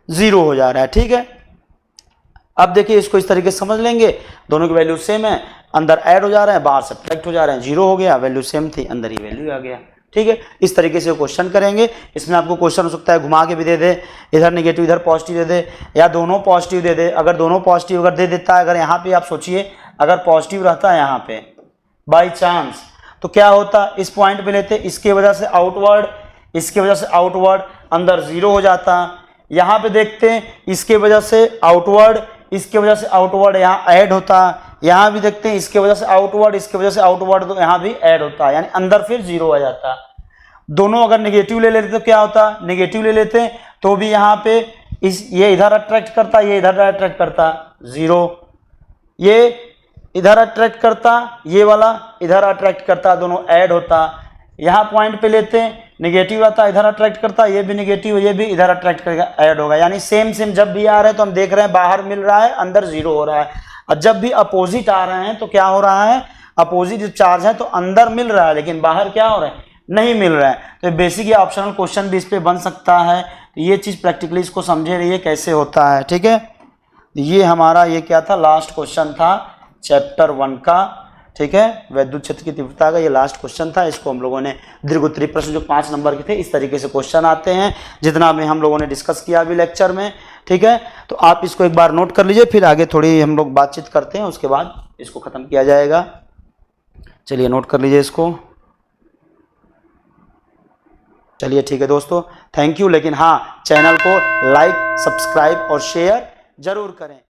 A: 0 हो जा रहा है। ठीक है, अब देखिए इसको इस तरीके से समझ लेंगे, दोनों की वैल्यू सेम है, अंदर ऐड हो जा रहे हैं, बाहर सब्ट्रैक्ट हो जा रहे हैं, 0 हो गया, वैल्यू सेम थी, अंदर ही वैल्यू आ गया। ठीक है, इस तरीके से क्वेश्चन करेंगे। इसमें आपको क्वेश्चन हो सकता है घुमा के भी दे दे, इधर नेगेटिव इधर पॉजिटिव दे दे, या दोनों पॉजिटिव दे दे। अगर दोनों पॉजिटिव अगर दे देता है, अगर यहाँ पे आप सोचिए अगर पॉजिटिव रहता है यहाँ पे बाई चांस, तो क्या होता, इस पॉइंट पे लेते, इसके वजह से आउटवर्ड, इसके वजह से आउटवर्ड, अंदर 0 हो जाता। यहाँ पे देखते हैं इसके वजह से आउटवर्ड, इसके वजह से आउटवर्ड यहाँ ऐड होता। यहाँ भी देखते हैं इसके वजह से आउटवर्ड, इसके वजह से आउटवर्ड, तो यहाँ भी ऐड होता है, यानी अंदर फिर 0 आ जाता। दोनों अगर नेगेटिव ले लेते तो क्या होता, नेगेटिव ले लेते तो भी यहाँ पे ये इधर अट्रैक्ट करता, ये इधर अट्रैक्ट करता, 0, ये इधर अट्रैक्ट करता, ये वाला इधर अट्रैक्ट करता, दोनों ऐड होता। यहाँ पॉइंट पे लेते हैं, नेगेटिव आता, इधर अट्रैक्ट करता, ये भी नेगेटिव, ये भी इधर अट्रैक्ट करके ऐड होगा, यानी सेम सेम जब भी आ रहे हैं तो हम देख रहे हैं बाहर मिल रहा है, अंदर 0 हो रहा है। और जब भी अपोजिट आ रहे हैं तो क्या हो रहा है, अपोजिट चार्ज है तो अंदर मिल रहा है लेकिन बाहर क्या हो रहा है, नहीं मिल रहा है। तो बेसिक या ऑप्शनल क्वेश्चन भी इस पर बन सकता है। तो ये चीज़ प्रैक्टिकली इसको समझे रहिए कैसे होता है। ठीक है, ये हमारा ये क्या था, लास्ट क्वेश्चन था चैप्टर 1 का। ठीक है, वैद्युत क्षेत्र की तीव्रता का ये लास्ट क्वेश्चन था। इसको हम लोगों ने दीर्घ उत्तरीय प्रश्न जो 5 नंबर के थे, इस तरीके से क्वेश्चन आते हैं जितना भी हम लोगों ने डिस्कस किया अभी लेक्चर में। ठीक है, तो आप इसको एक बार नोट कर लीजिए, फिर आगे थोड़ी हम लोग बातचीत करते हैं, उसके बाद इसको ख़त्म किया जाएगा। चलिए नोट कर लीजिए इसको। चलिए ठीक है दोस्तों, थैंक यू। लेकिन हाँ, चैनल को लाइक, सब्सक्राइब और शेयर जरूर करें।